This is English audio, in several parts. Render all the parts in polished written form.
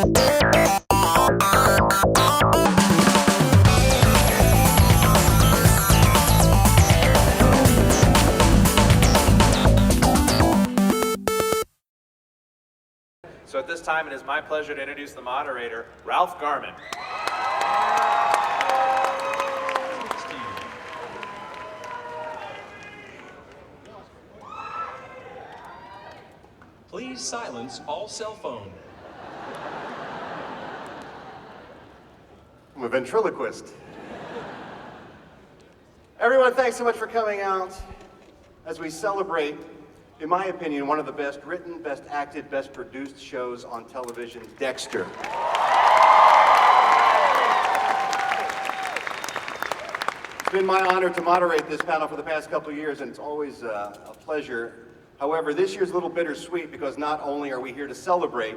So at this time, it is my pleasure to introduce the moderator, Ralph Garman. Please silence all cell phone. I'm a ventriloquist. Everyone, thanks so much for coming out as we celebrate, in my opinion, one of the best written, best acted, best produced shows on television, Dexter. It's been my honor to moderate this panel for the past couple of years, and it's always a pleasure. However, this year's a little bittersweet because not only are we here to celebrate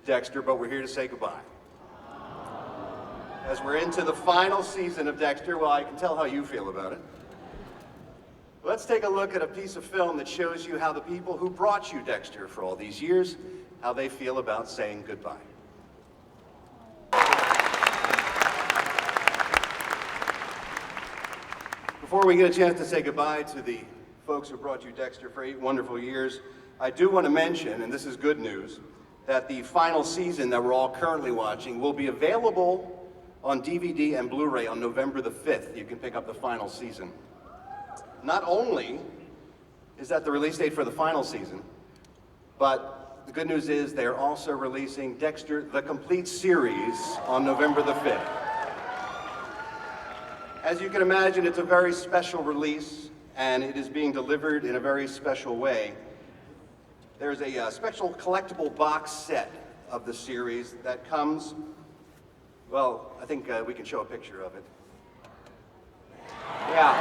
Dexter, but we're here to say goodbye. As we're into the final season of Dexter, well, I can tell how you feel about it. Let's take a look at a piece of film that shows you how the people who brought you Dexter for all these years, how they feel about saying goodbye. Before we get a chance to say goodbye to the folks who brought you Dexter for 8 wonderful years, I do want to mention, and this is good news, that the final season that we're all currently watching will be available on DVD and Blu-ray on November the 5th. You can pick up the final season. Not only is that the release date for the final season, but the good news is they're also releasing Dexter, the complete series, on November the 5th. As you can imagine, it's a very special release, and it is being delivered in a very special way. There's a special collectible box set of the series that comes, well, I think we can show a picture of it. Yeah.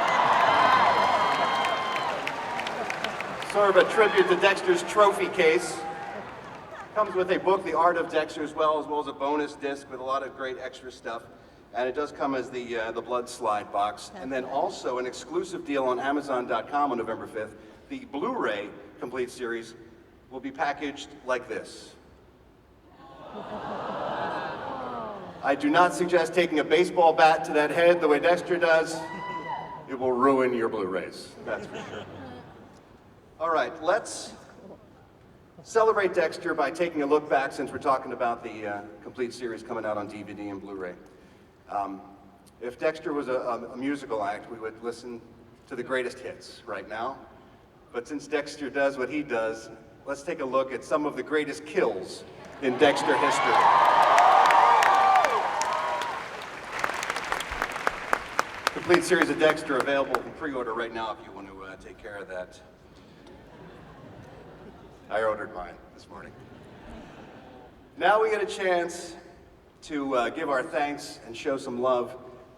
Sort of a tribute to Dexter's trophy case. Comes with a book, The Art of Dexter, as well as a bonus disc with a lot of great extra stuff. And it does come as the blood slide box. And then also an exclusive deal on Amazon.com on November 5th. The Blu-ray complete series will be packaged like this. I do not suggest taking a baseball bat to that head the way Dexter does. It will ruin your Blu-rays, that's for sure. All right, let's celebrate Dexter by taking a look back, since we're talking about the complete series coming out on DVD and Blu-ray. If Dexter was a musical act, we would listen to the greatest hits right now. But since Dexter does what he does, let's take a look at some of the greatest kills in Dexter history. Complete series of Dexter available for pre-order right now if you want to take care of that. I ordered mine this morning. Now we get a chance to give our thanks and show some love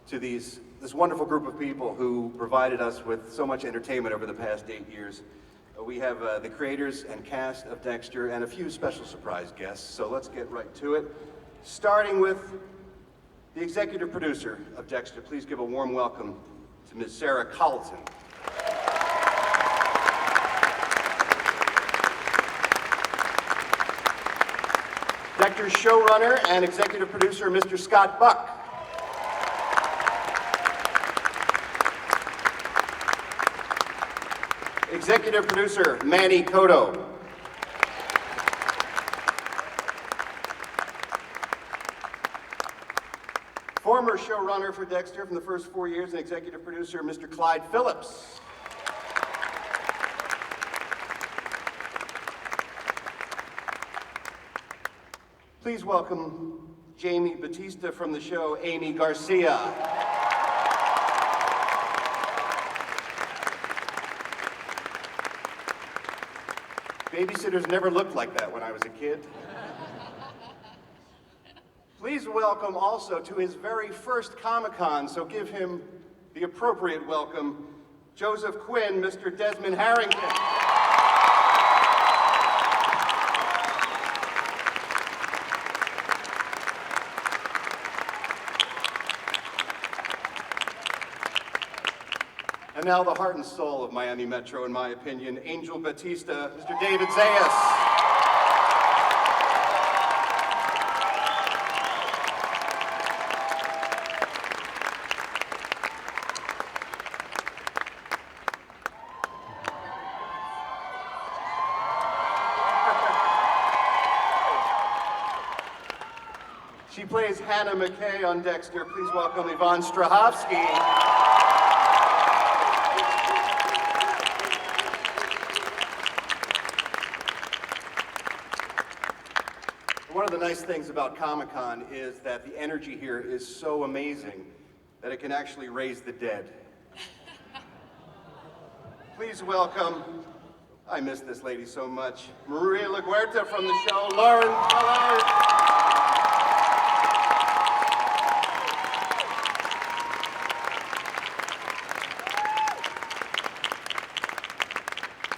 to this wonderful group of people who provided us with so much entertainment over the past 8 years. We have the creators and cast of Dexter and a few special surprise guests, so let's get right to it. Starting with the executive producer of Dexter. Please give a warm welcome to Ms. Sarah Colleton. Dexter's showrunner and executive producer, Mr. Scott Buck. Executive producer, Manny Cotto. Former showrunner for Dexter from the first 4 years and executive producer, Mr. Clyde Phillips. Please welcome Jamie Batista from the show, Amy Garcia. Babysitters never looked like that when I was a kid. Please welcome also to his very first Comic-Con, so give him the appropriate welcome, Joseph Quinn, Mr. Desmond Harrington. And now the heart and soul of Miami Metro, in my opinion, Angel Batista, Mr. David Zayas. She plays Hannah McKay on Dexter. Please welcome Yvonne Strahovski. One of the nice things about Comic-Con is that the energy here is so amazing that it can actually raise the dead. Please welcome, I miss this lady so much, Maria LaGuerta from the show, Lauren Ballard.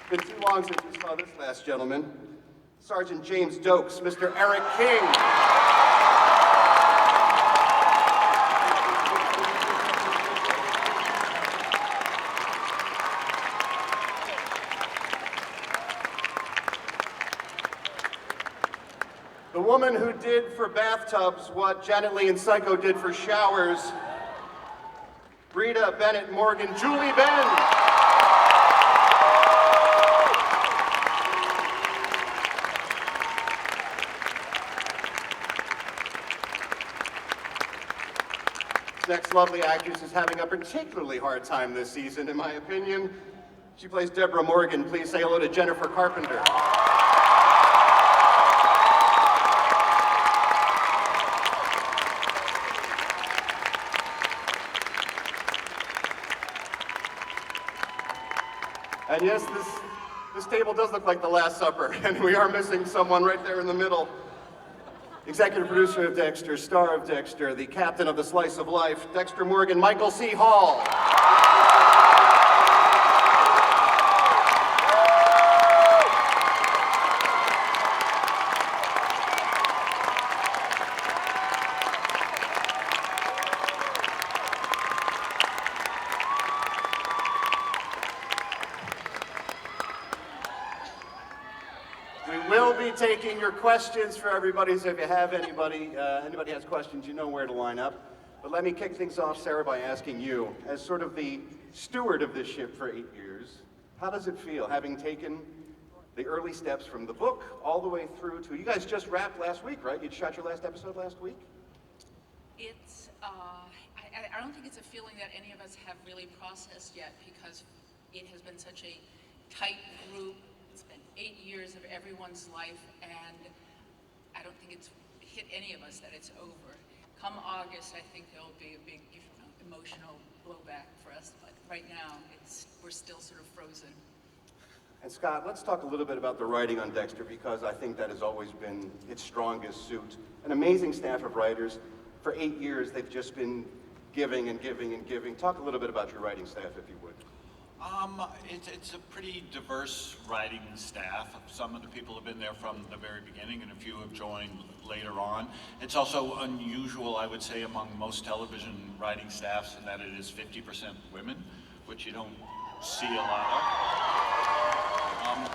Been too long since we saw this last gentleman. Sergeant James Dokes, Mr. Eric King. The woman who did for bathtubs what Janet Leigh and Psycho did for showers, Rita Bennett Morgan, Julie Benn. Next lovely actress is having a particularly hard time this season, in my opinion. She plays Deborah Morgan. Please say hello to Jennifer Carpenter. And yes, this table does look like the Last Supper, and we are missing someone right there in the middle. Executive producer of Dexter, star of Dexter, the captain of the Slice of Life, Dexter Morgan, Michael C. Hall. We will be taking your questions for everybody, so if you have anybody has questions, you know where to line up. But let me kick things off, Sarah, by asking you, as sort of the steward of this ship for 8 years, how does it feel having taken the early steps from the book all the way through to, you guys just wrapped last week, right? You shot your last episode last week? It's, I don't think it's a feeling that any of us have really processed yet, because it has been such a tight group. It's been 8 years of everyone's life, and I don't think it's hit any of us that it's over. Come August, I think there'll be a big emotional blowback for us, but right now we're still sort of frozen. And Scott, let's talk a little bit about the writing on Dexter, because I think that has always been its strongest suit. An amazing staff of writers. For 8 years, they've just been giving and giving and giving. Talk a little bit about your writing staff, if you would. It's a pretty diverse writing staff. Some of the people have been there from the very beginning, and a few have joined later on. It's also unusual, I would say, among most television writing staffs in that it is 50% women, which you don't see a lot of.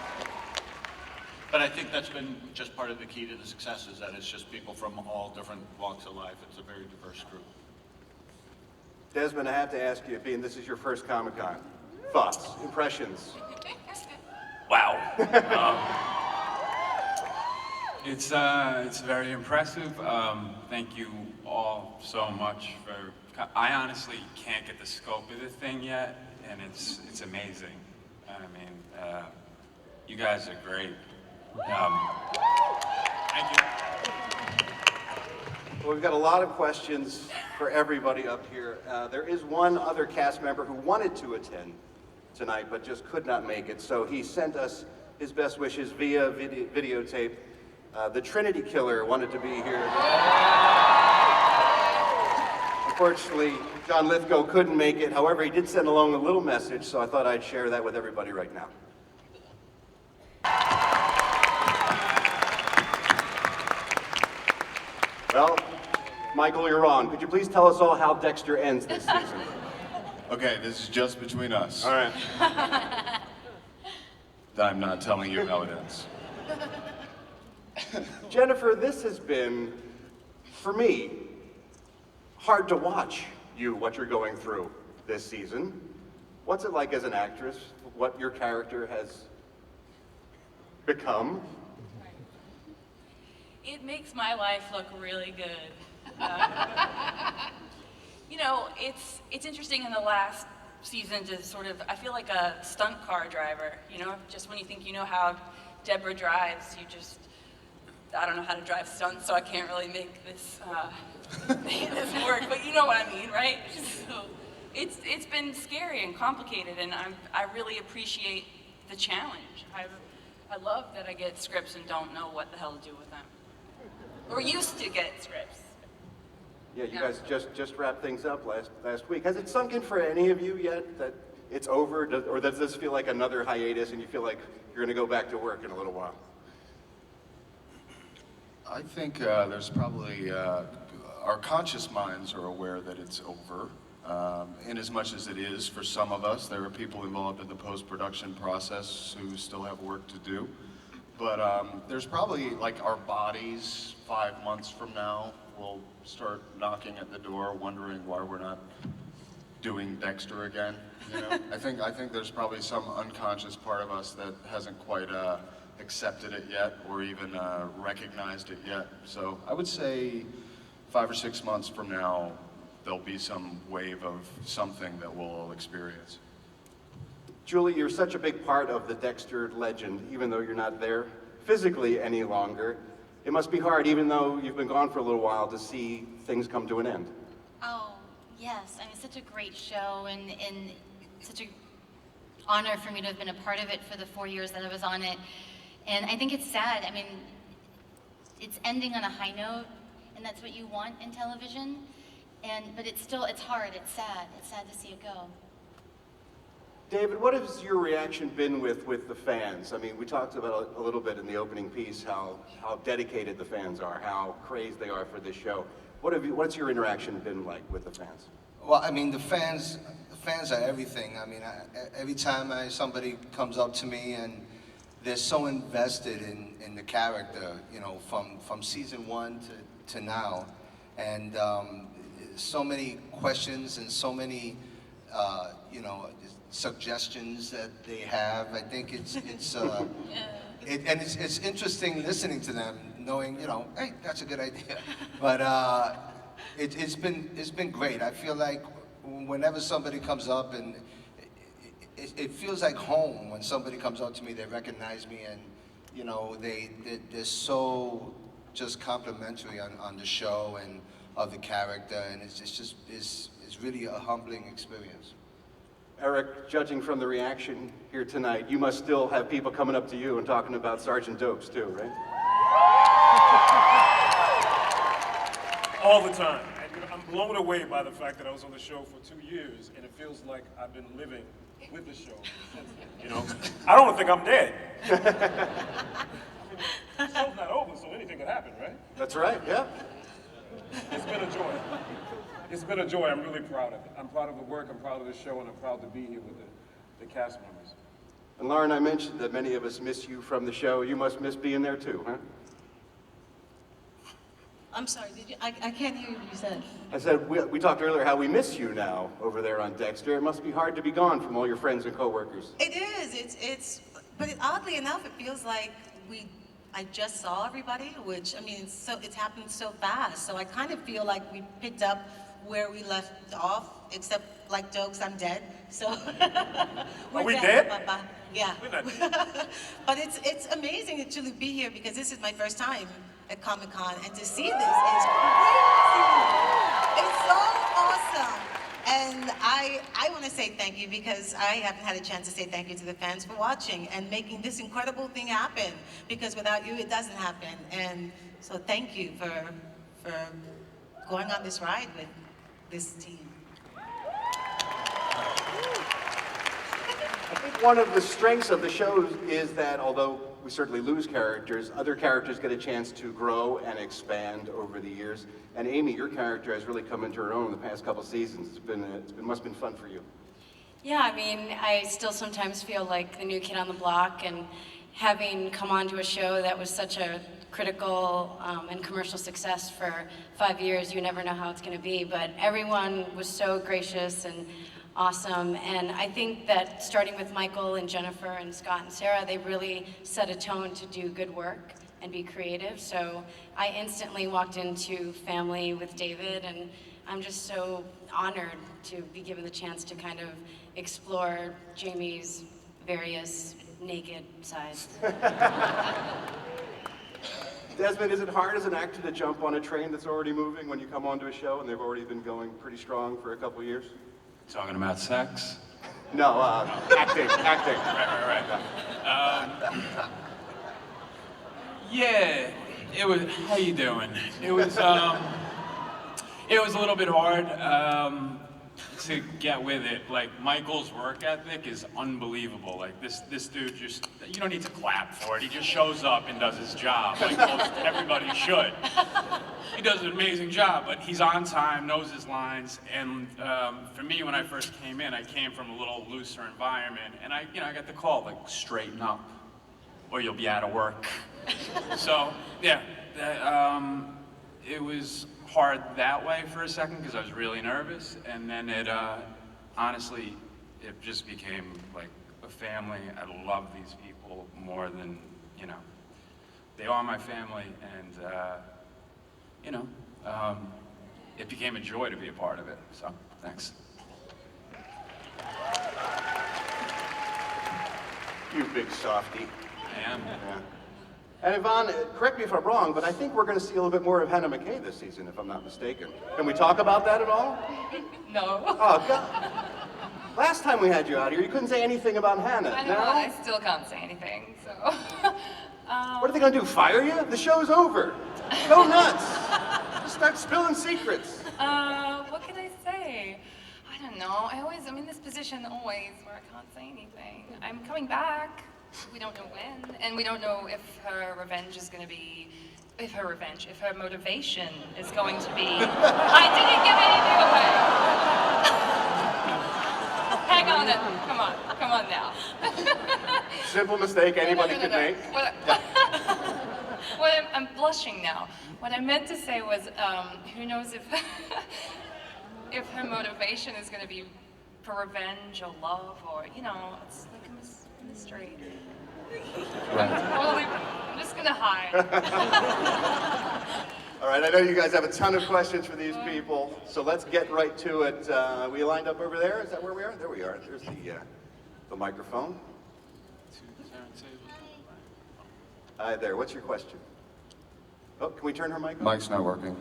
But I think that's been just part of the key to the success, is that it's just people from all different walks of life. It's a very diverse group. Desmond, I have to ask you, being this is your first Comic-Con, thoughts, impressions? Wow. It's very impressive. Thank you all so much for. I honestly can't get the scope of the thing yet, and it's amazing. I mean, you guys are great. Thank you. Well, we've got a lot of questions for everybody up here. There is one other cast member who wanted to attend tonight, but just could not make it. So he sent us his best wishes via videotape. The Trinity Killer wanted to be here. Unfortunately, John Lithgow couldn't make it. However, he did send along a little message, so I thought I'd share that with everybody right now. Well, Michael, you're on. Could you please tell us all how Dexter ends this season? Okay, this is just between us. All right. I'm not telling you how it ends. Jennifer, this has been, for me, hard to watch what you're going through this season. What's it like as an actress, what your character has become? It makes my life look really good. You know, it's interesting in the last season to sort of, I feel like a stunt car driver, you know, just when you think you know how Deborah drives, you just, I don't know how to drive stunts, so I can't really make this, this work, but you know what I mean, right? So it's been scary and complicated, and I really appreciate the challenge. I love that I get scripts and don't know what the hell to do with them. Or used to get scripts. Yeah, you guys just wrapped things up last week. Has it sunk in for any of you yet that it's over, or does this feel like another hiatus and you feel like you're going to go back to work in a little while? I think there's probably, our conscious minds are aware that it's over. In as much as it is for some of us, there are people involved in the post-production process who still have work to do. But there's probably, like, our bodies 5 months from now will start knocking at the door, wondering why we're not doing Dexter again. You know, I think there's probably some unconscious part of us that hasn't quite accepted it yet, or even recognized it yet. So I would say 5 or 6 months from now, there'll be some wave of something that we'll all experience. Julie, you're such a big part of the Dexter legend, even though you're not there physically any longer. It must be hard, even though you've been gone for a little while, to see things come to an end. Oh, yes. I mean, such a great show, and such an honor for me to have been a part of it for the 4 years that I was on it. And I think it's sad. I mean, it's ending on a high note, and that's what you want in television. But it's hard, it's sad to see it go. David, what has your reaction been with the fans? I mean, we talked about a little bit in the opening piece how dedicated the fans are, how crazed they are for this show. What's your interaction been like with the fans? Well, I mean, the fans are everything. I mean, every time somebody comes up to me and they're so invested in the character, you know, from season 1 to now, and so many questions and so many, you know, suggestions that they have. I think it's interesting listening to them, knowing, you know, hey, that's a good idea. But it's been great. I feel like whenever somebody comes up, and it feels like home when somebody comes up to me, they recognize me, and you know, they're so just complimentary on the show and of the character, and it's really a humbling experience. Eric, judging from the reaction here tonight, you must still have people coming up to you and talking about Sergeant Dopes too, right? All the time. And I'm blown away by the fact that I was on the show for 2 years, and it feels like I've been living with the show since then, you know? I don't think I'm dead. The show's not over, so anything could happen, right? That's right, yeah. It's been a joy. It's been a joy. I'm really proud of it. I'm proud of the work, I'm proud of the show, and I'm proud to be here with the cast members. And Lauren, I mentioned that many of us miss you from the show. You must miss being there too, huh? I'm sorry, I can't hear what you said. I said, we talked earlier how we miss you now over there on Dexter. It must be hard to be gone from all your friends and coworkers. It is, but oddly enough, it feels like I just saw everybody, which, I mean, it's happened so fast. So I kind of feel like we picked up where we left off, except like jokes, I'm dead. So Are we dead? Yeah. We're not dead. But it's amazing to truly be here, because this is my first time at Comic-Con, and to see this is crazy. It's so awesome. And I want to say thank you, because I haven't had a chance to say thank you to the fans for watching and making this incredible thing happen, because without you, it doesn't happen. And so thank you for going on this ride with this team. I think one of the strengths of the show is that although we certainly lose characters, other characters get a chance to grow and expand over the years. And Amy, your character has really come into her own in the past couple seasons. Must have been fun for you. Yeah, I mean, I still sometimes feel like the new kid on the block, and having come onto a show that was such a critical and commercial success for 5 years, you never know how it's going to be. But everyone was so gracious and awesome, and I think that starting with Michael and Jennifer and Scott and Sarah, they really set a tone to do good work and be creative. So I instantly walked into Family with David, and I'm just so honored to be given the chance to kind of explore Jamie's various naked sides. Desmond, is it hard as an actor to jump on a train that's already moving when you come onto a show and they've already been going pretty strong for a couple of years? Talking about sex? No, acting. Right. Yeah, it was, how you doing? It was a little bit hard to get with it. Like, Michael's work ethic is unbelievable. Like, this dude just, you don't need to clap for it. He just shows up and does his job, like most everybody should. He does an amazing job, but he's on time, knows his lines, and for me, when I first came in, I came from a little looser environment, and I got the call, like, straighten up, or you'll be out of work. So, yeah, it was hard that way for a second because I was really nervous, and then it honestly it just became like a family. I love these people more than they are my family, and it became a joy to be a part of it. So thanks. You big softy. I am. Yeah. And Yvonne, correct me if I'm wrong, but I think we're going to see a little bit more of Hannah McKay this season, if I'm not mistaken. Can we talk about that at all? No. Oh, God. Last time we had you out here, you couldn't say anything about Hannah. I know, Now? I still can't say anything, so. What are they going to do, fire you? The show's over. Go nuts. Just start spilling secrets. What can I say? I don't know. I'm in this position always where I can't say anything. I'm coming back. We don't know when, and we don't know if her revenge is going to be, if her motivation is going to be. I didn't give anything away. Hang on it. Come on now. Simple mistake anybody could make. I'm blushing now. What I meant to say was, who knows if if her motivation is going to be for revenge or love, or it's like a mystery. I'm just gonna hide. All right, I know you guys have a ton of questions for these people, so let's get right to it. We lined up over there? Is that where we are? There we are. There's the microphone. Hi there, what's your question? Oh, can we turn her mic on? Mic's not working.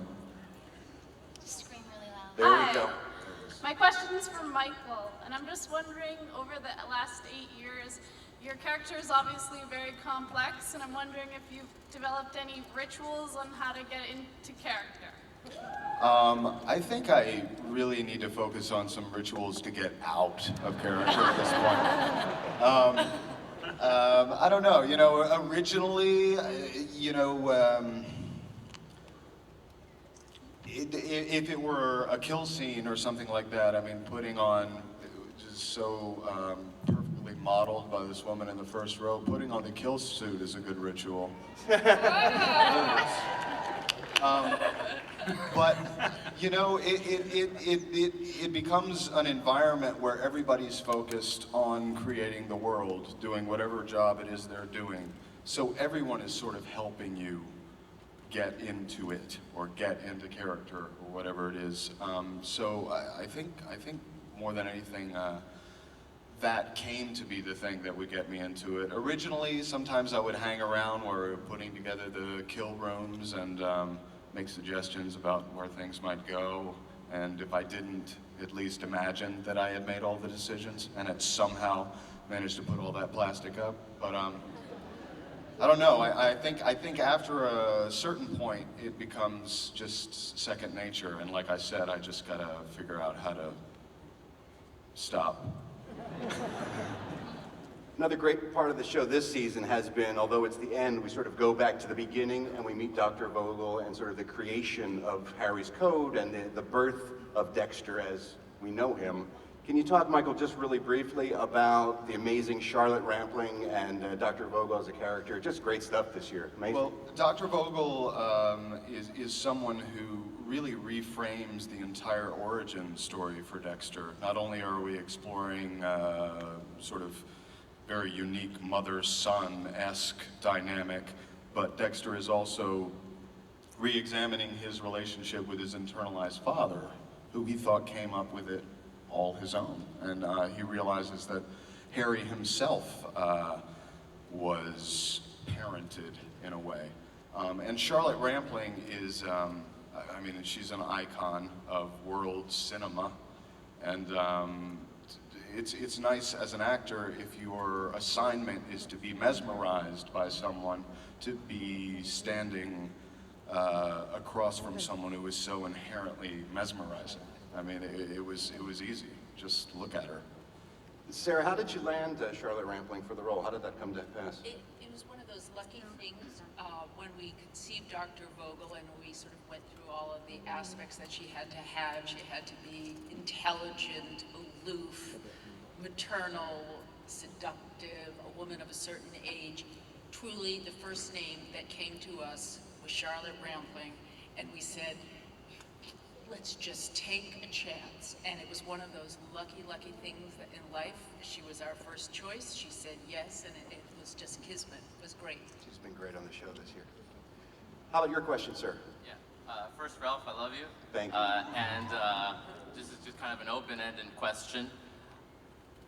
Scream really loud. There we Hi. go. My question is for Michael, and I'm just wondering, over the last 8 years, your character is obviously very complex, and I'm wondering if you've developed any rituals on how to get into character. I think I really need to focus on some rituals to get out of character at this point. I don't know, originally, if it were a kill scene or something like that, I mean, putting on, just so perfectly modeled by this woman in the first row, putting on the kill suit is a good ritual. But it becomes an environment where everybody's focused on creating the world, doing whatever job it is they're doing. So everyone is sort of helping you get into it or get into character or whatever it is. So I think more than anything, that came to be the thing that would get me into it. Originally, sometimes I would hang around where we were putting together the kill rooms and make suggestions about where things might go. And if I didn't at least imagine that I had made all the decisions and had somehow managed to put all that plastic up. But I don't know. I think after a certain point, it becomes just second nature. And like I said, I just gotta figure out how to stop. Another great part of the show this season has been, although it's the end, we sort of go back to the beginning and we meet Dr. Vogel and sort of the creation of Harry's Code and the birth of Dexter as we know him. Can you talk, Michael, just really briefly about the amazing Charlotte Rampling and Dr. Vogel as a character? Just great stuff this year. Amazing. Well, Dr. Vogel is someone who really reframes the entire origin story for Dexter. Not only are we exploring sort of very unique mother-son-esque dynamic, but Dexter is also re-examining his relationship with his internalized father, who he thought came up with it all his own. And he realizes that Harry himself was parented in a way. And Charlotte Rampling is, I mean, she's an icon of world cinema. And it's nice as an actor, if your assignment is to be mesmerized by someone, to be standing across from someone who is so inherently mesmerizing. I mean, it was easy. Just look at her. Sarah, how did you land Charlotte Rampling for the role? How did that come to pass? It was one of those lucky things when we conceived Dr. Vogel and we sort of went through all of the aspects that she had to have. She had to be intelligent, aloof, maternal, seductive, a woman of a certain age. Truly, the first name that came to us was Charlotte Rampling, and we said, let's just take a chance. And it was one of those lucky things that in life, she was our first choice. She said yes, and it was just kismet. It was great. She's been great on the show this year. How about your question, sir? Yeah. First, Ralph, I love you. Thank you. And this is just kind of an open-ended question.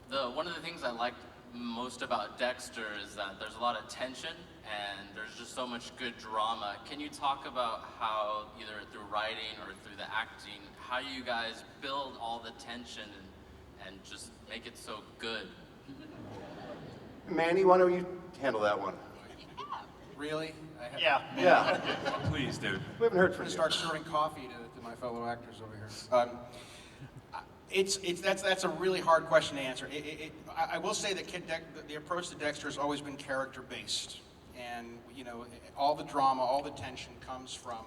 One of the things I liked most about Dexter is that there's a lot of tension and there's just so much good drama. Can you talk about how, either through writing or through the acting, how you guys build all the tension and just make it so good? Manny, why don't you handle that one? Really? Yeah. Please, dude. We haven't heard I'm from going you. to start serving coffee to my fellow actors over here. That's a really hard question to answer. I will say that the approach to Dexter has always been character-based. And, you know, all the drama, all the tension comes from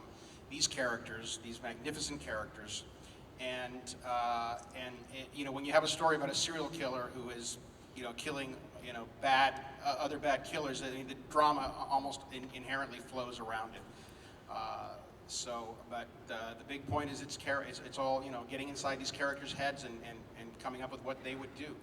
these characters, these magnificent characters. And you know, when you have a story about a serial killer who is, you know, killing, you know, other bad killers, I mean, the drama almost inherently flows around it. But the big point is it's all, you know, getting inside these characters' heads and coming up with what they would do.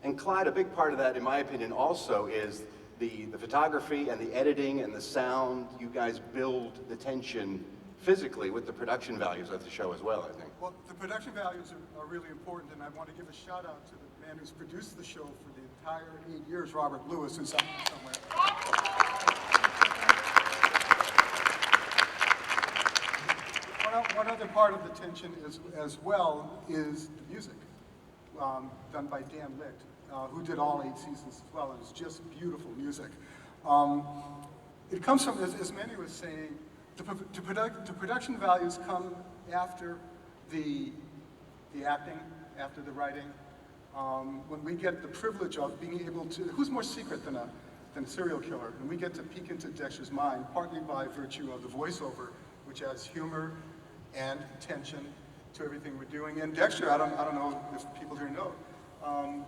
And Clyde, a big part of that, in my opinion, also is the photography and the editing and the sound. You guys build the tension physically with the production values of the show as well, I think. Well, the production values are really important, and I want to give a shout out to the man who's produced the show for the entire 8 years, Robert Lewis, who's out there somewhere. One other part of the tension as well is the music, done by Dan Licht, who did all 8 seasons as well, and it's just beautiful music. It comes from, as Manny was saying, the production values come after the acting, after the writing. When we get the privilege of being able to, who's more secret than a serial killer? And we get to peek into Dexter's mind, partly by virtue of the voiceover, which adds humor and tension to everything we're doing. And Dexter, I don't know if people here know,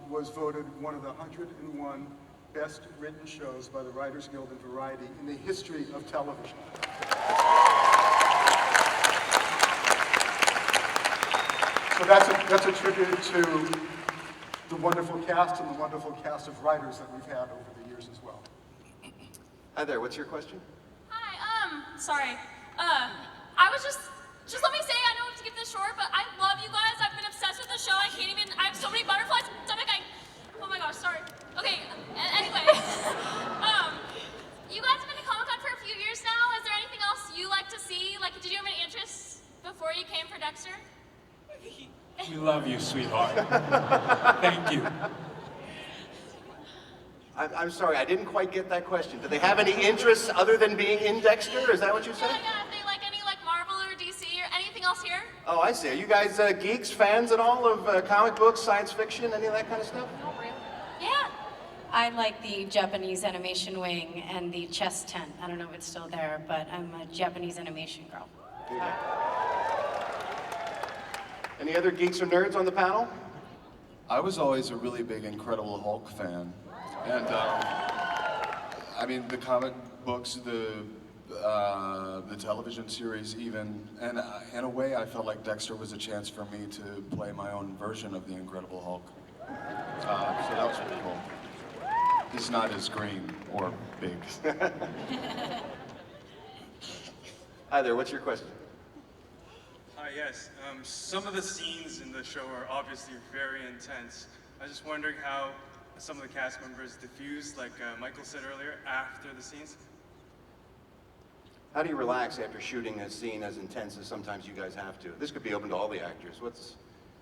was voted one of the 101 best written shows by the Writers Guild and Variety in the history of television. So that's a tribute to the wonderful cast and the wonderful cast of writers that we've had over the years as well. Hi there, what's your question? Hi, sorry. I was just let me say, I know we have to keep this short, but I love you guys. I've been obsessed with the show. I have so many butterflies in my stomach. Oh my gosh, sorry. Okay, anyway. You guys have been to Comic-Con for a few years now. Is there anything else you like to see? Like, did you have any interests before you came for Dexter? We love you, sweetheart. Thank you. I'm sorry, I didn't quite get that question. Do they have any interests other than being in Dexter? Is that what you said? Yeah, if they like any Marvel or DC or anything else here? Oh, I see. Are you guys geeks, fans at all of comic books, science fiction, any of that kind of stuff? Not really. Yeah. I like the Japanese animation wing and the chess tent. I don't know if it's still there, but I'm a Japanese animation girl. Any other geeks or nerds on the panel? I was always a really big Incredible Hulk fan. And, I mean, the comic books, the television series even, and in a way I felt like Dexter was a chance for me to play my own version of the Incredible Hulk. So that was pretty cool. He's not as green or big. Hi there, what's your question? Hi, yes. Some of the scenes in the show are obviously very intense. I was just wondering how some of the cast members diffuse, like Michael said earlier, after the scenes. How do you relax after shooting a scene as intense as sometimes you guys have to? This could be open to all the actors.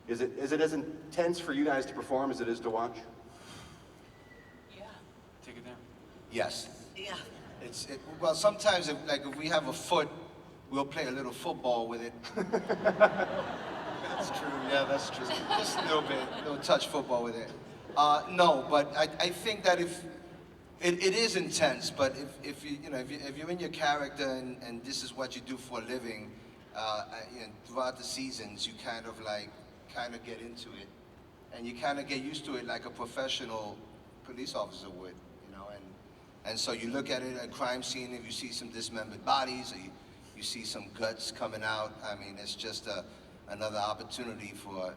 Is it as intense for you guys to perform as it is to watch? Yeah. Take it down. Yes. Yeah. Well, sometimes if we have a foot, we'll play a little football with it. That's true. Yeah, that's true. Just a little bit, a little touch football with it. No, but I think that if it is intense, but if you're in your character and this is what you do for a living, throughout the seasons, you kind of get into it, and you kind of get used to it like a professional police officer would, and so you look at it, a crime scene, if you see some dismembered bodies, or you see some guts coming out, I mean, it's just another opportunity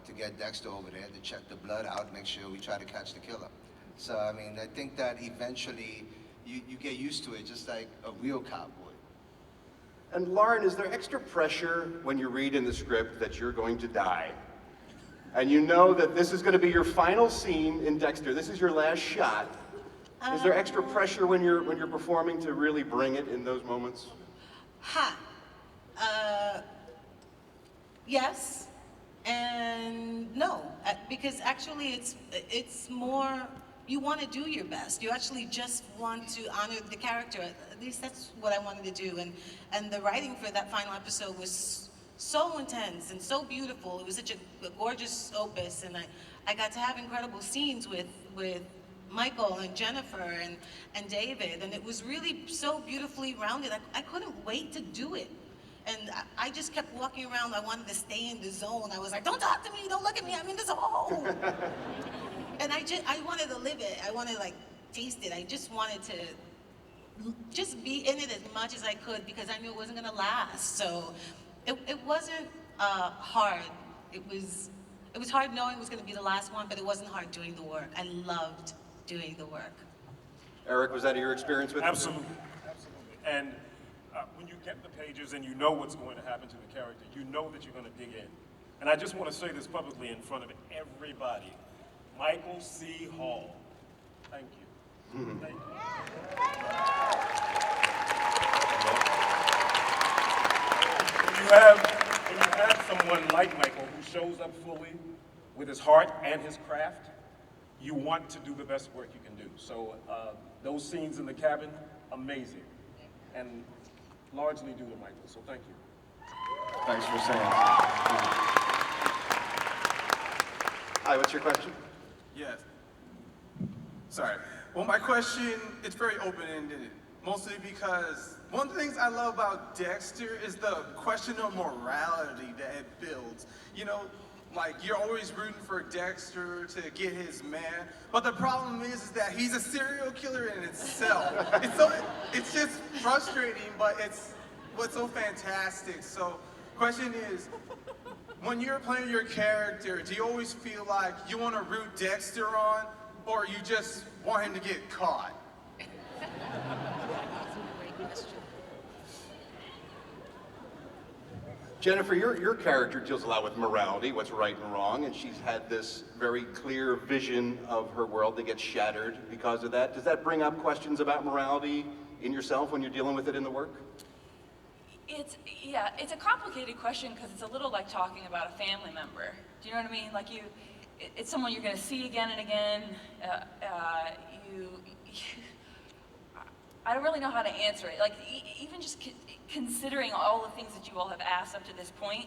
to get Dexter over there to check the blood out, make sure we try to catch the killer. So, I mean, I think that eventually you get used to it, just like a real cop would. And Lauren, is there extra pressure when you read in the script that you're going to die? And you know that this is going to be your final scene in Dexter. This is your last shot. Is there extra pressure when you're performing to really bring it in those moments? Yes and no, because actually it's more, you want to do your best. You actually just want to honor the character. At least that's what I wanted to do. And the writing for that final episode was so intense and so beautiful. It was such a gorgeous opus, and I got to have incredible scenes with Michael and Jennifer and David, and it was really so beautifully rounded. I couldn't wait to do it. And I just kept walking around. I wanted to stay in the zone. I was like, don't talk to me, don't look at me, I'm in the zone. And I wanted to live it. I wanted to taste it. I just wanted to just be in it as much as I could because I knew it wasn't gonna last. So it wasn't hard. It was hard knowing it was gonna be the last one, but it wasn't hard doing the work. I loved doing the work. Eric, was that your experience with it? Absolutely, absolutely. And when you get the pages and you know what's going to happen to the character, you know that you're going to dig in. And I just want to say this publicly in front of everybody. Michael C. Hall, thank you. Thank you. When you have someone like Michael who shows up fully with his heart and his craft, you want to do the best work you can do. So those scenes in the cabin, amazing. And largely due to Michael, so thank you. Thanks for saying Hi, what's your question? Yes. Sorry. Well, my question, it's very open-ended, mostly because one of the things I love about Dexter is the question of morality that it builds. You know, like, you're always rooting for Dexter to get his man, but the problem is that he's a serial killer in itself. It's just frustrating, but it's what's so fantastic. So, question is, when you're playing your character, do you always feel like you want to root Dexter on, or you just want him to get caught? Jennifer, your character deals a lot with morality, what's right and wrong, and she's had this very clear vision of her world that gets shattered because of that. Does that bring up questions about morality in yourself when you're dealing with it in the work? It's a complicated question because it's a little like talking about a family member. Do you know what I mean? Like it's someone you're going to see again and again. I don't really know how to answer it. Like even just considering all the things that you all have asked up to this point,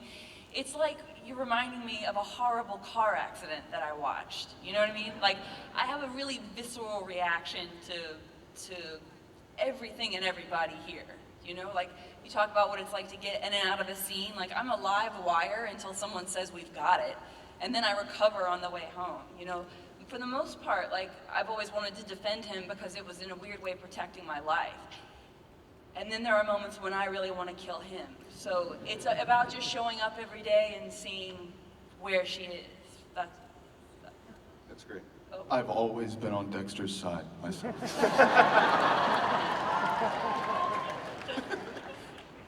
it's like you're reminding me of a horrible car accident that I watched. You know what I mean? Like I have a really visceral reaction to everything and everybody here. You know, like you talk about what it's like to get in and out of a scene. Like I'm a live wire until someone says we've got it, and then I recover on the way home. You know, for the most part, like I've always wanted to defend him because it was in a weird way protecting my life. And then there are moments when I really want to kill him. So it's about just showing up every day and seeing where she is. That's great. I've always been on Dexter's side myself.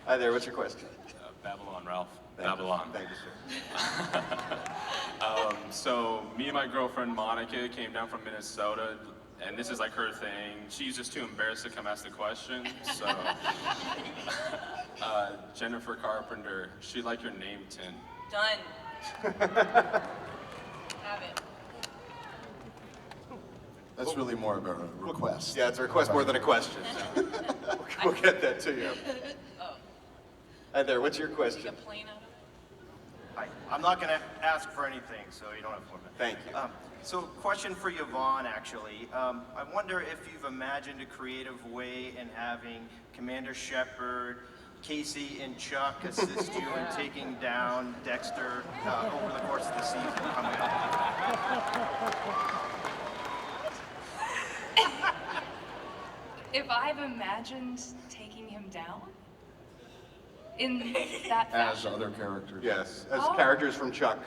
Hi there, what's your question? Babylon, Ralph. Thank you. Babylon. Thank you, sir. So me and my girlfriend Monica came down from Minnesota, and this is like her thing. She's just too embarrassed to come ask the question. So Jennifer Carpenter, she'd like your name tin. Done. Have it. That's really more of a request. Yeah, it's a request more than a question. We'll get that to you. Oh. Hi there, what's your question? Hi. I'm not going to ask for anything, so you don't have to. Thank you. So, question for Yvonne, actually. I wonder if you've imagined a creative way in having Commander Shepard, Casey, and Chuck assist you in taking down Dexter over the course of the season coming up. If I've imagined taking him down? In that As fashion? other characters. Yes, as Oh. characters from Chuck.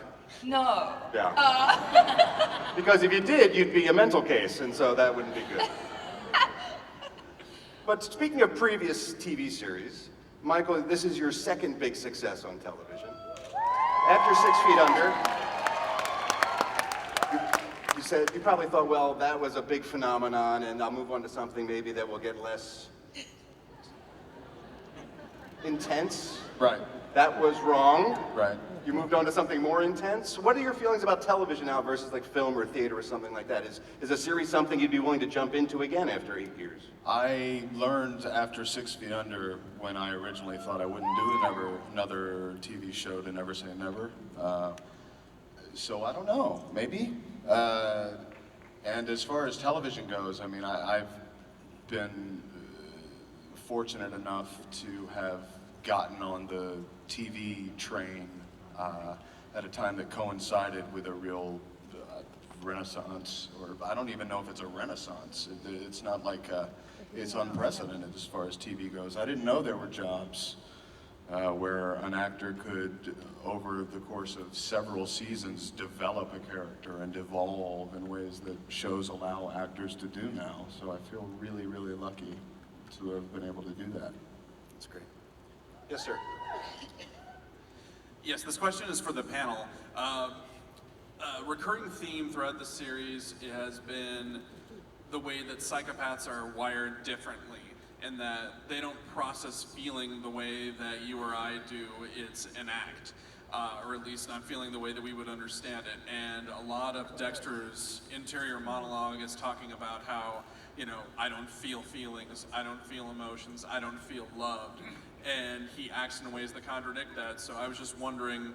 No. Yeah. Because if you did, you'd be a mental case, and so that wouldn't be good. But speaking of previous TV series, Michael, this is your second big success on television. After 6 Feet Under, you said, you probably thought, well, that was a big phenomenon, and I'll move on to something maybe that will get less intense. Right. That was wrong. Right. You moved on to something more intense. What are your feelings about television now versus like film or theater or something like that? Is a series something you'd be willing to jump into again after 8 years? I learned after 6 Feet Under, when I originally thought I wouldn't do another TV show, to never say never. So I don't know, maybe. And as far as television goes, I mean, I've been fortunate enough to have gotten on the TV train at a time that coincided with a real renaissance, or I don't even know if it's a renaissance. It's not like, it's unprecedented as far as TV goes. I didn't know there were jobs where an actor could, over the course of several seasons, develop a character and evolve in ways that shows allow actors to do now. So I feel really, really lucky to have been able to do that. That's great. Yes, sir. Yes, this question is for the panel. Recurring theme throughout the series has been the way that psychopaths are wired differently, and that they don't process feeling the way that you or I do. It's an act, or at least not feeling the way that we would understand it. And a lot of Dexter's interior monologue is talking about how, you know, I don't feel feelings, I don't feel emotions, I don't feel loved. And he acts in ways that contradict that. So I was just wondering,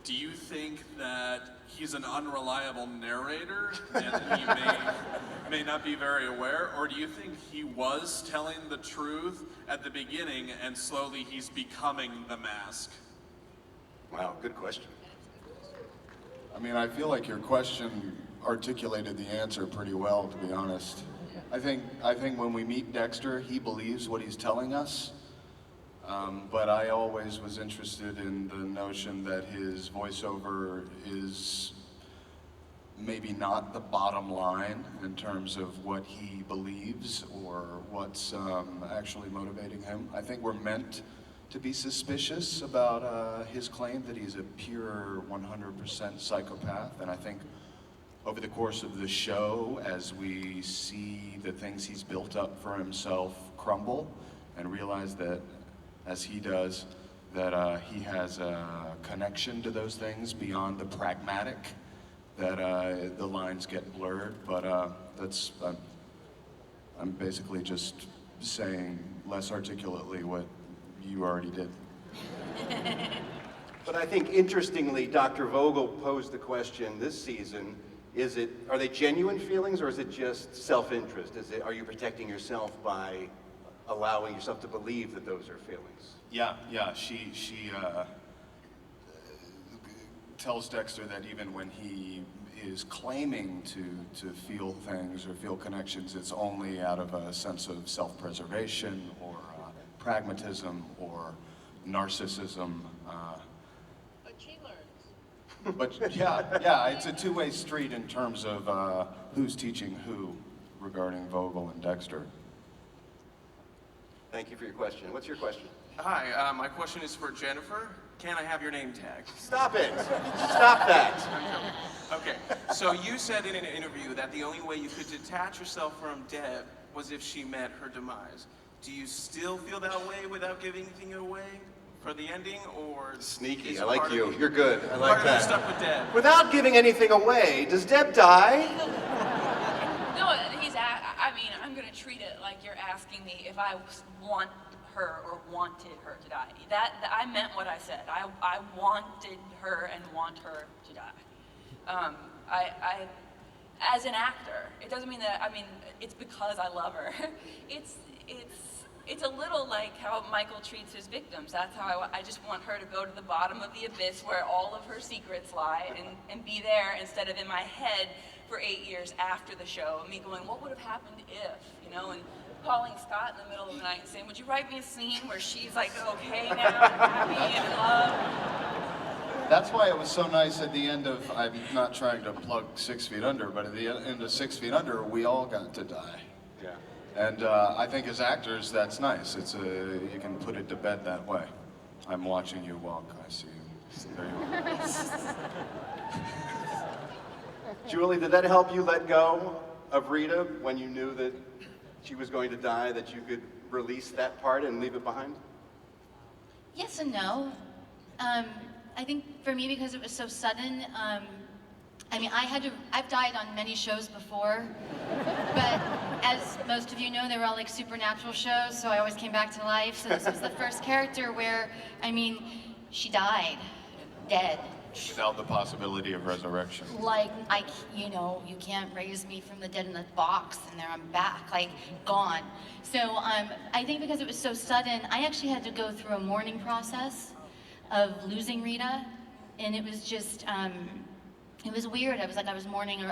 do you think that he's an unreliable narrator and that he may not be very aware? Or do you think he was telling the truth at the beginning and slowly he's becoming the mask? Wow, good question. I mean, I feel like your question articulated the answer pretty well, to be honest. I think when we meet Dexter, he believes what he's telling us. But I always was interested in the notion that his voiceover is maybe not the bottom line in terms of what he believes or what's actually motivating him. I think we're meant to be suspicious about his claim that he's a pure 100% psychopath, and I think over the course of the show, as we see the things he's built up for himself crumble and realize that, as he does, that he has a connection to those things beyond the pragmatic, that the lines get blurred. But I'm basically just saying less articulately what you already did. But I think interestingly, Dr. Vogel posed the question this season, are they genuine feelings or is it just self-interest? Are you protecting yourself by allowing yourself to believe that those are feelings? Yeah, she tells Dexter that even when he is claiming to feel things or feel connections, it's only out of a sense of self-preservation or pragmatism or narcissism. But she learns. But yeah, it's a two-way street in terms of who's teaching who regarding Vogel and Dexter. Thank you for your question. What's your question? Hi, my question is for Jennifer. Can I have your name tag? Stop it! Stop that! Okay, so you said in an interview that the only way you could detach yourself from Deb was if she met her demise. Do you still feel that way without giving anything away for the ending, or Sneaky, is I it like part of you. You're good. I like part of you that. stuck with Deb? Without giving anything away, does Deb die? No, I mean, I'm gonna treat it like you're asking me if I want her or wanted her to die. That I meant what I said. I wanted her and want her to die. I as an actor, it doesn't mean that, I mean, it's because I love her. It's a little like how Michael treats his victims. That's how I just want her to go to the bottom of the abyss where all of her secrets lie and be there instead of in my head for 8 years after the show, me going, what would have happened if, you know, and calling Scott in the middle of the night and saying, would you write me a scene where she's like okay now, happy and in love? That's why it was so nice at the end of, I'm not trying to plug 6 Feet Under, but at the end of 6 Feet Under, we all got to die. Yeah. And I think as actors, that's nice. You can put it to bed that way. I'm watching you walk, I see you. There you are. Julie, did that help you let go of Rita when you knew that she was going to die, that you could release that part and leave it behind? Yes and no. I think for me, because it was so sudden, I mean, I've died on many shows before, but as most of you know, they were all like supernatural shows, so I always came back to life. So this was the first character where, I mean, she died, dead. Without the possibility of resurrection. Like, you know, you can't raise me from the dead in a box, and there I'm back, like, gone. So I think because it was so sudden, I actually had to go through a mourning process of losing Rita, and it was just, it was weird. I was mourning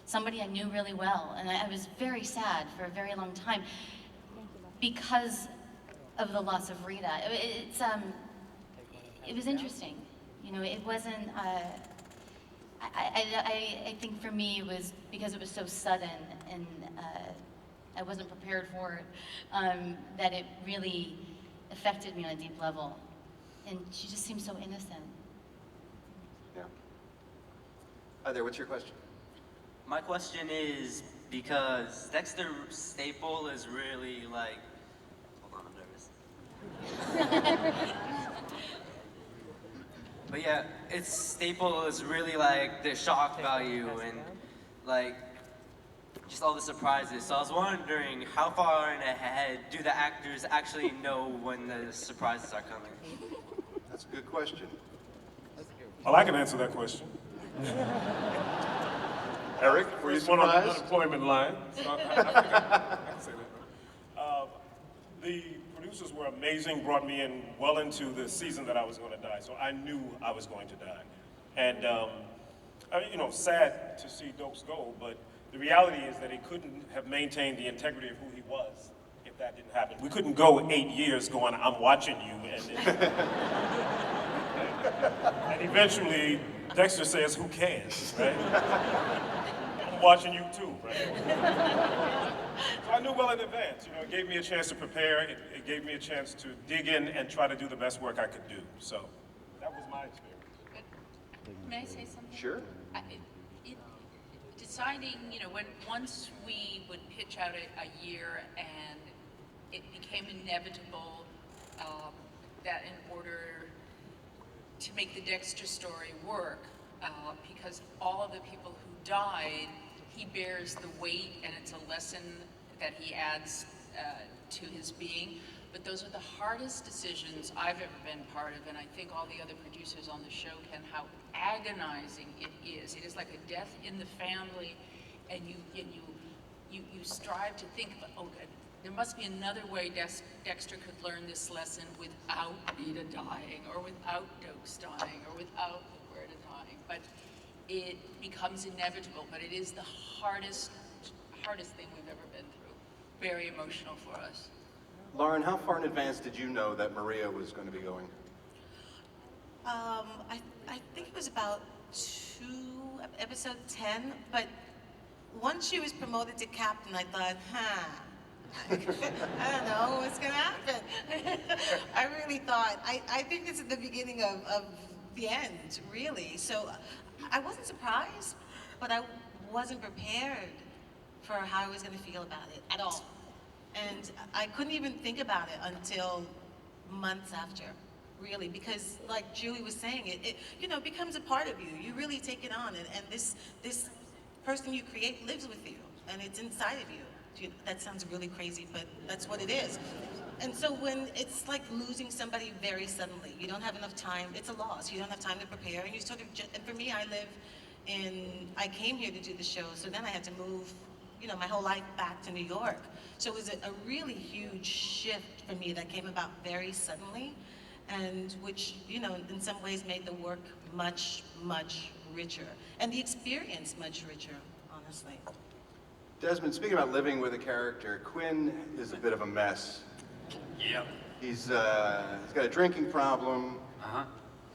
somebody I knew really well, and I was very sad for a very long time because of the loss of Rita. It was interesting. You know, it wasn't, I think for me it was because it was so sudden and I wasn't prepared for it, that it really affected me on a deep level. And she just seemed so innocent. Yeah. Hi there, what's your question? My question is, because Dexter staple is really like, hold on, I'm nervous. But yeah, its staple is really like the shock value and like just all the surprises. So I was wondering, how far in ahead do the actors actually know when the surprises are coming? That's a good question. Well, I can answer that question. Eric, were you First one on the surprised? unemployment line. So I think I can say that. The producers were amazing, brought me in well into the season that I was going to die, so I knew I was going to die. And, you know, sad to see Dokes go, but the reality is that he couldn't have maintained the integrity of who he was if that didn't happen. We couldn't go 8 years going, I'm watching you, and eventually Dexter says, who cares, right? I'm watching you too, right? So I knew well in advance, you know, it gave me a chance to prepare, it gave me a chance to dig in and try to do the best work I could do. So that was my experience. May I say something? Sure. Deciding, you know, once we would pitch out a year and it became inevitable that in order to make the Dexter story work, because all of the people who died, he bears the weight and it's a lesson that he adds to his being. But those are the hardest decisions I've ever been part of, and I think all the other producers on the show can, how agonizing it is. It is like a death in the family, and you strive to think, oh, there must be another way Dexter could learn this lesson without Rita dying, or without Dokes dying, or without Roberta dying. But it becomes inevitable, but it is the hardest thing we've ever been through. Very emotional for us. Lauren, how far in advance did you know that Maria was going to be going? I think it was about episode 10, but once she was promoted to captain, I thought, I don't know what's gonna happen. I really thought, I think this is the beginning of the end, really. So I wasn't surprised, but I wasn't prepared for how I was gonna feel about it at all. And I couldn't even think about it until months after, really, because like Julie was saying, it becomes a part of you. You really take it on, and this person you create lives with you, and it's inside of you. That sounds really crazy, but that's what it is. And so when it's like losing somebody very suddenly, you don't have enough time, it's a loss. You don't have time to prepare, and you sort of, and for me, I came here to do the show, so then I had to move, my whole life back to New York. So it was a really huge shift for me that came about very suddenly, and which, in some ways made the work much, much richer, and the experience much richer, honestly. Desmond, speaking about living with a character, Quinn is a bit of a mess. Yep. He's got a drinking problem.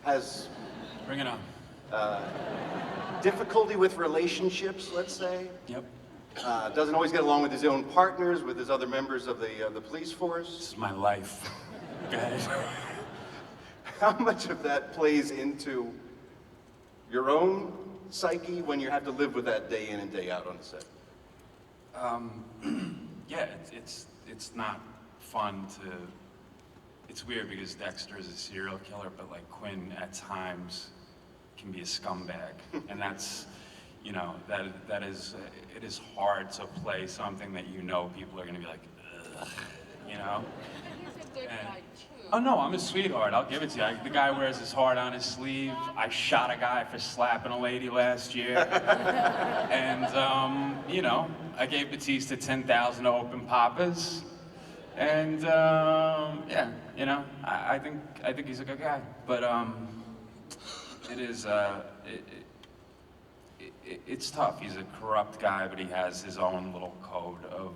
Has Bring it on. Difficulty with relationships, let's say. Yep. Doesn't always get along with his own partners, with his other members of the police force. This is my life. Go ahead. How much of that plays into your own psyche when you have to live with that day in and day out on the set? Yeah, it's not fun to. It's weird because Dexter is a serial killer, but like Quinn at times can be a scumbag, and that's, that is, it is hard to play something that people are gonna be like, ugh, He's a good guy too. Oh no, I'm a sweetheart, I'll give it to you. The guy wears his heart on his sleeve. I shot a guy for slapping a lady last year. And, I gave Batista 10,000 open papas. And, I think he's a good guy. But, it is, it's tough. He's a corrupt guy, but he has his own little code of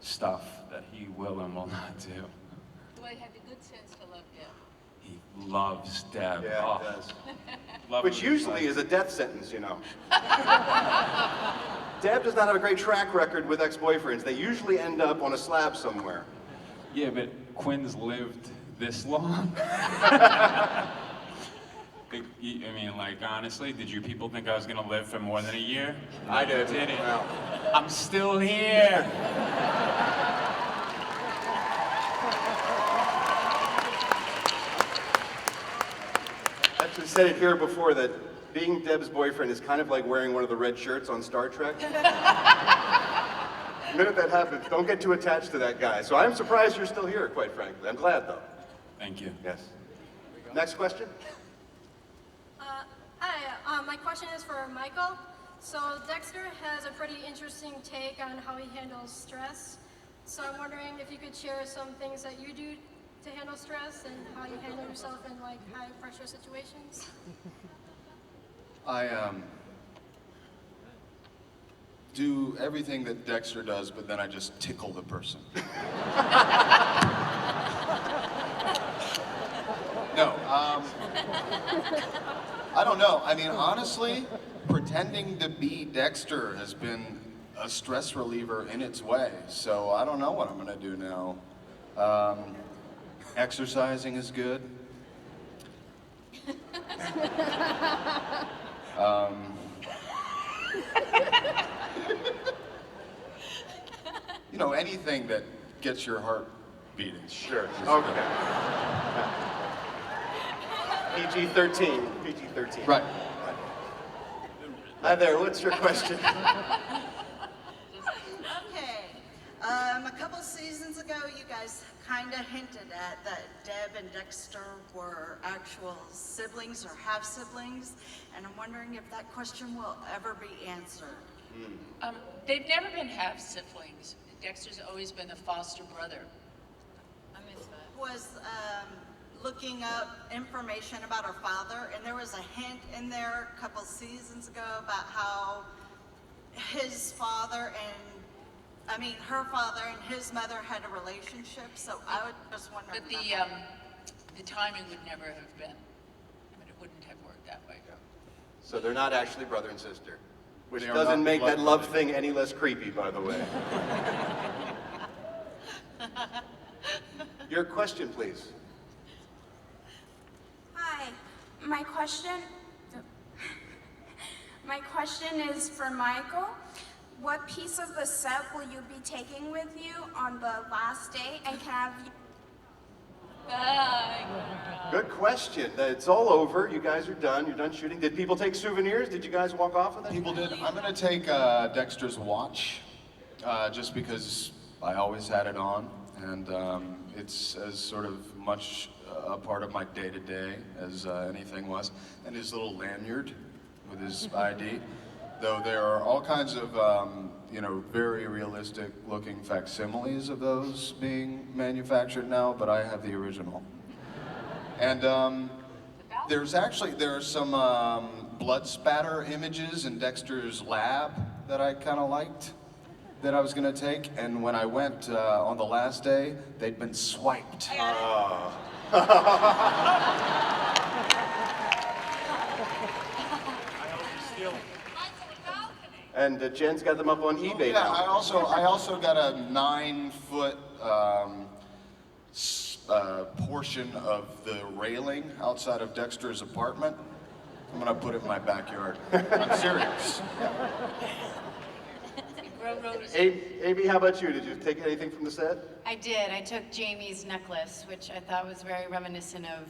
stuff that he will and will not do. Well, he had the good sense to love Deb. He loves Deb. Yeah, he does. Love Which him. usually is a death sentence, Deb does not have a great track record with ex-boyfriends. They usually end up on a slab somewhere. Yeah, but Quinn's lived this long. Honestly, did you people think I was gonna live for more than a year? I did. Didn't. Well. I'm still here. I actually said it here before that being Deb's boyfriend is kind of like wearing one of the red shirts on Star Trek. The minute that happens, don't get too attached to that guy. So I'm surprised you're still here, quite frankly. I'm glad, though. Thank you. Yes. Next question. Hi, my question is for Michael. So Dexter has a pretty interesting take on how he handles stress. So I'm wondering if you could share some things that you do to handle stress and how you handle yourself in like high pressure situations. I do everything that Dexter does, but then I just tickle the person. No, I don't know. I mean, honestly, pretending to be Dexter has been a stress reliever in its way, so I don't know what I'm gonna do now. Exercising is good. Anything that gets your heart beating. Sure. Okay. PG-13. PG-13. Right. Hi there, what's your question? Okay. A couple seasons ago, you guys kind of hinted at that Deb and Dexter were actual siblings or half-siblings, and I'm wondering if that question will ever be answered. They've never been half-siblings. Dexter's always been a foster brother. I was looking up information about her father, and there was a hint in there a couple seasons ago about how his father her father and his mother had a relationship, so I would just wonder. But the timing would never have been. So they're not actually brother and sister. Which They are doesn't not make that blood love brothers. thing any less creepy, by the way. Your question, please. Hi, my question is for Michael. What piece of the set will you be taking with you on the last day, and can I have you? Good question. It's all over. You guys are done. You're done shooting. Did people take souvenirs? Did you guys walk off with it? People did. I'm going to take Dexter's watch, just because I always had it on, and it's as sort of much a part of my day-to-day as anything was. And his little lanyard with his ID. Though there are all kinds of, very realistic-looking facsimiles of those being manufactured now, but I have the original. And there are some blood spatter images in Dexter's lab that I kind of liked that I was going to take, and when I went on the last day, they'd been swiped. And Jen's got them up on eBay Yeah, now. I also got a 9-foot portion of the railing outside of Dexter's apartment. I'm gonna put it in my backyard. I'm serious. Amy, how about you? Did you take anything from the set? I did. I took Jamie's necklace, which I thought was very reminiscent of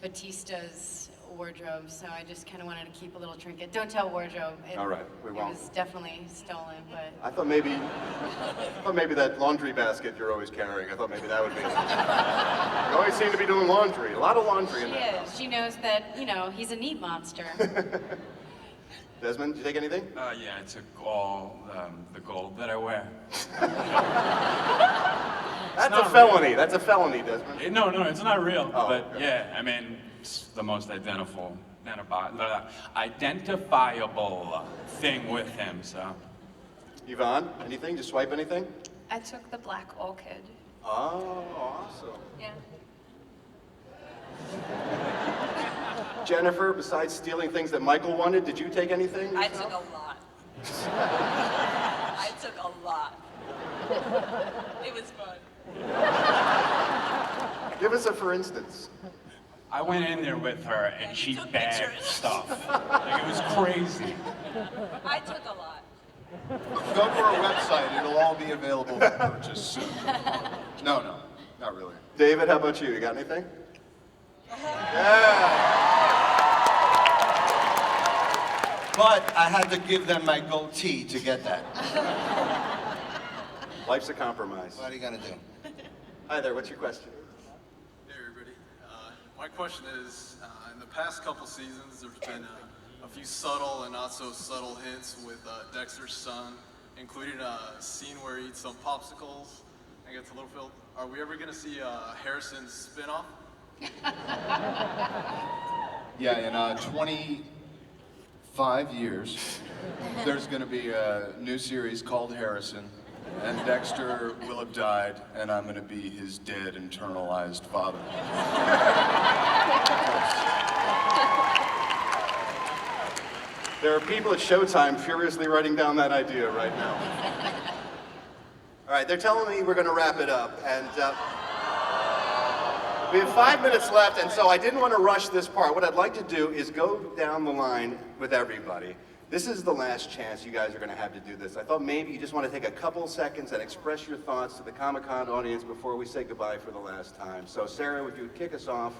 Batista's wardrobe, so I just kind of wanted to keep a little trinket. Don't tell wardrobe. All right, we won't. It was definitely stolen, but... I thought maybe that laundry basket you're always carrying. I thought maybe that would be. You always seem to be doing laundry. A lot of laundry in She there. is. She knows that, he's a neat monster. Desmond, did you take anything? Yeah, I took all the gold that I wear. That's a felony. That's a felony, Desmond. No, it's not real. Oh, but okay. yeah, I mean, it's the most identifiable thing with him. So. Yvonne, anything? Just swipe anything? I took the black orchid. Oh, awesome. Yeah. Jennifer, besides stealing things that Michael wanted, did you take anything? I took a lot. I took a lot. It was fun. Give us a for instance. I went in there with her and she took bagged pictures. stuff. Like, it was crazy. I took a lot. Go to our website, it'll all be available for purchase soon. No, not really. David, how about you? You got anything? Yeah. But I had to give them my goatee to get that. Life's a compromise. What are you gonna do? Hi there, what's your question? Hey everybody. My question is, in the past couple seasons, there's been a few subtle and not so subtle hints with Dexter's son, including a scene where he eats some popsicles and gets a little filled. Are we ever gonna see Harrison's spin-off? Yeah, in 25 years, there's going to be a new series called Harrison, and Dexter will have died, and I'm going to be his dead, internalized father. There are people at Showtime furiously writing down that idea right now. All right, they're telling me we're going to wrap it up, and we have 5 minutes left, and so I didn't want to rush this part. What I'd like to do is go down the line with everybody. This is the last chance you guys are going to have to do this. I thought maybe you just want to take a couple seconds and express your thoughts to the Comic-Con audience before we say goodbye for the last time. So Sarah, would you kick us off?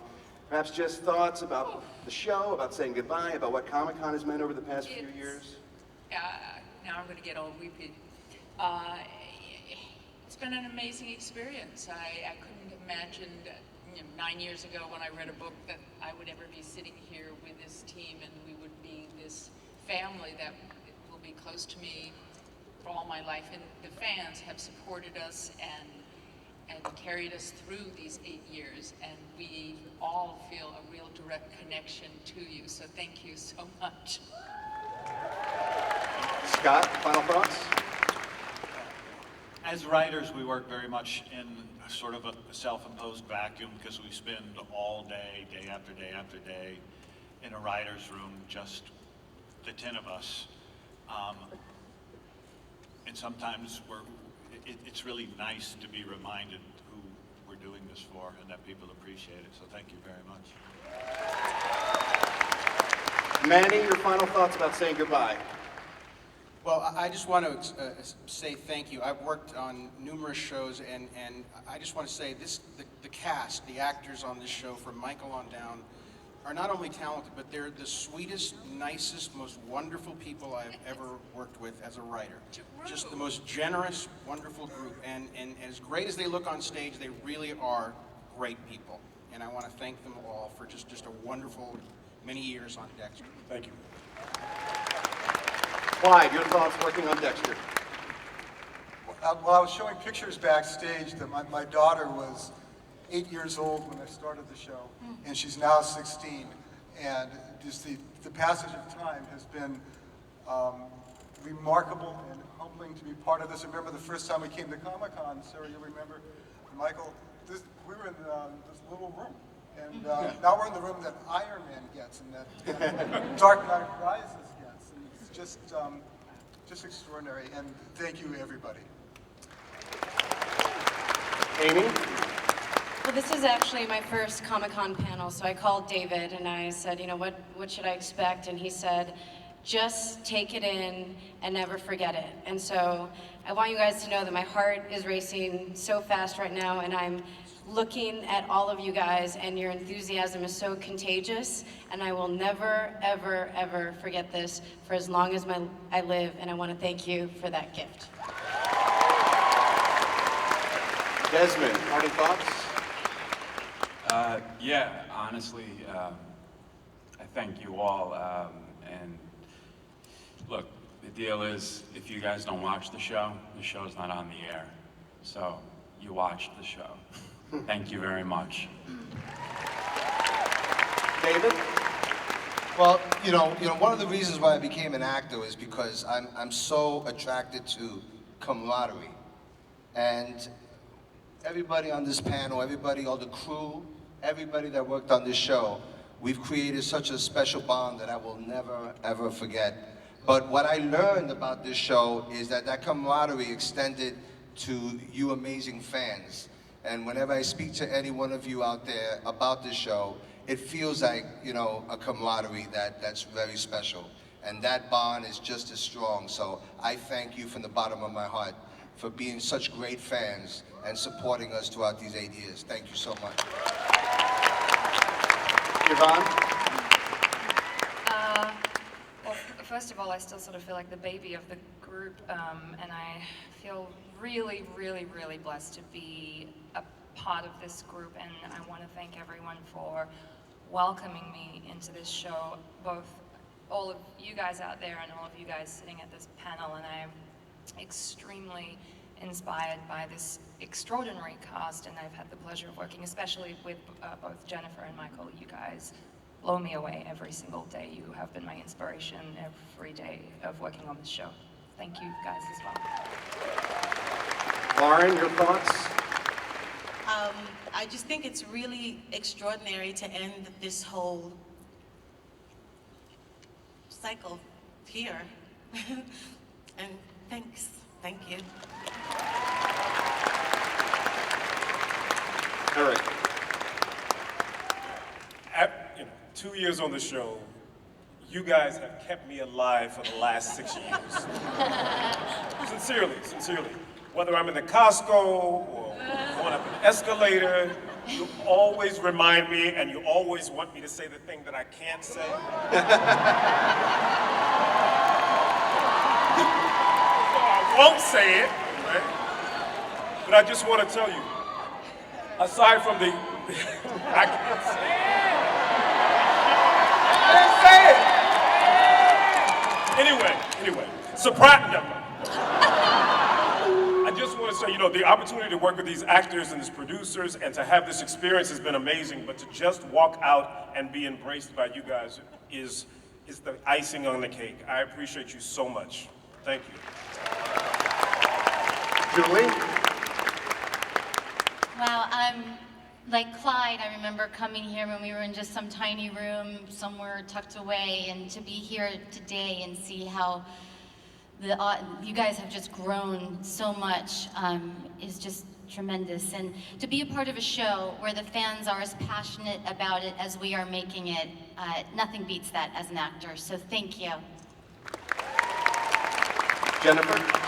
Perhaps just thoughts about the show, about saying goodbye, about what Comic-Con has meant over the past few years? Now I'm going to get all weepy. It's been an amazing experience. I couldn't have imagined 9 years ago when I read a book that I would ever be sitting here with this team and we would be this family that will be close to me for all my life. And the fans have supported us and carried us through these 8 years, and we all feel a real direct connection to you. So thank you so much. Scott, final thoughts? As writers, we work very much in sort of a self-imposed vacuum because we spend all day, day after day after day, in a writer's room just the 10 of us. And sometimes it's really nice to be reminded who we're doing this for and that people appreciate it. So thank you very much. Manny, your final thoughts about saying goodbye. Well, I just want to say thank you. I've worked on numerous shows, and I just want to say the cast, the actors on this show, from Michael on down, are not only talented, but they're the sweetest, nicest, most wonderful people I've ever worked with as a writer. Just the most generous, wonderful group. And as great as they look on stage, they really are great people. And I want to thank them all for just a wonderful many years on Dexter. Thank you. Clyde, your thoughts working on Dexter? Well, I was showing pictures backstage that my daughter was 8 years old when I started the show, and she's now 16. And just the passage of time has been remarkable and humbling to be part of this. I remember the first time we came to Comic-Con, Sarah, you remember, Michael, we were in this little room. And now we're in the room that Iron Man gets and that Dark Knight Rises gets. And it's just extraordinary. And thank you, everybody. Amy? Well, this is actually my first Comic-Con panel, so I called David and I said, you know, what should I expect? And he said, just take it in and never forget it. And so I want you guys to know that my heart is racing so fast right now, and I'm looking at all of you guys, and your enthusiasm is so contagious, and I will never, ever, ever forget this for as long as I live, and I want to thank you for that gift. Desmond, parting thoughts? Yeah, honestly, I thank you all. And look, the deal is, if you guys don't watch the show's not on the air. So you watched the show. Thank you very much. David? Well, you know, one of the reasons why I became an actor is because I'm so attracted to camaraderie. And everybody on this panel, all the crew, everybody that worked on this show, we've created such a special bond that I will never, ever forget. But what I learned about this show is that camaraderie extended to you amazing fans. And whenever I speak to any one of you out there about this show, it feels like, you know, a camaraderie that's very special. And that bond is just as strong. So I thank you from the bottom of my heart for being such great fans and supporting us throughout these 8 years. Thank you so much. Yvonne? Well, first of all, I still sort of feel like the baby of the group, and I feel really, really, really blessed to be a part of this group, and I want to thank everyone for welcoming me into this show, both all of you guys out there and all of you guys sitting at this panel, and I'm extremely inspired by this extraordinary cast, and I've had the pleasure of working especially with both Jennifer and Michael. You guys blow me away every single day. You have been my inspiration every day of working on this show. Thank you guys as well. Lauren, your thoughts? I just think it's really extraordinary to end this whole cycle here. And thanks. Thank you. Eric. 2 years on the show, you guys have kept me alive for the last 6 years. Sincerely. Whether I'm in the Costco or going up an escalator, you always remind me, and you always want me to say the thing that I can't say. So I won't say it, right? But I just want to tell you, aside from the, I can't say it. Anyway, surprise. No. I just want to say, you know, the opportunity to work with these actors and these producers and to have this experience has been amazing, but to just walk out and be embraced by you guys is the icing on the cake. I appreciate you so much. Thank you. Julie? Wow, like Clyde, I remember coming here when we were in just some tiny room somewhere tucked away, and to be here today and see how you guys have just grown so much is just tremendous. And to be a part of a show where the fans are as passionate about it as we are making it, nothing beats that as an actor. So thank you. Jennifer?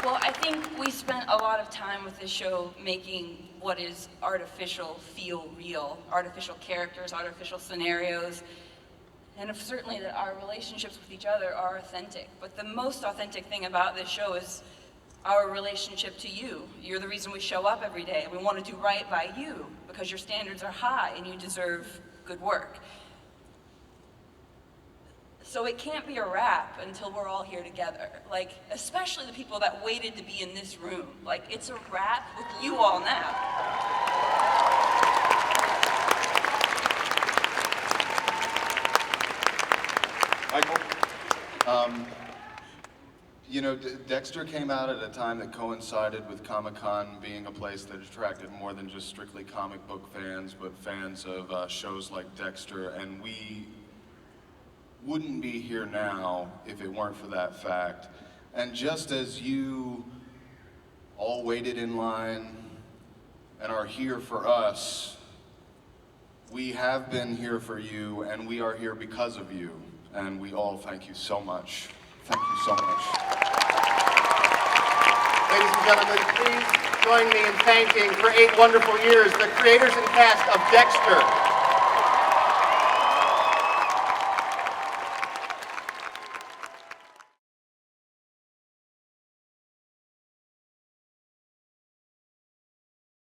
Well, I think we spent a lot of time with this show making what is artificial feel real, artificial characters, artificial scenarios, and certainly that our relationships with each other are authentic. But the most authentic thing about this show is our relationship to you. You're the reason we show up every day. We want to do right by you because your standards are high and you deserve good work. So it can't be a wrap until we're all here together. Like, especially the people that waited to be in this room. Like, it's a wrap with you all now. Michael? You know, Dexter came out at a time that coincided with Comic-Con being a place that attracted more than just strictly comic book fans, but fans of shows like Dexter, and we wouldn't be here now if it weren't for that fact. And just as you all waited in line and are here for us, we have been here for you, and we are here because of you. And we all thank you so much. Thank you so much. Ladies and gentlemen, please join me in thanking for 8 wonderful years the creators and cast of Dexter.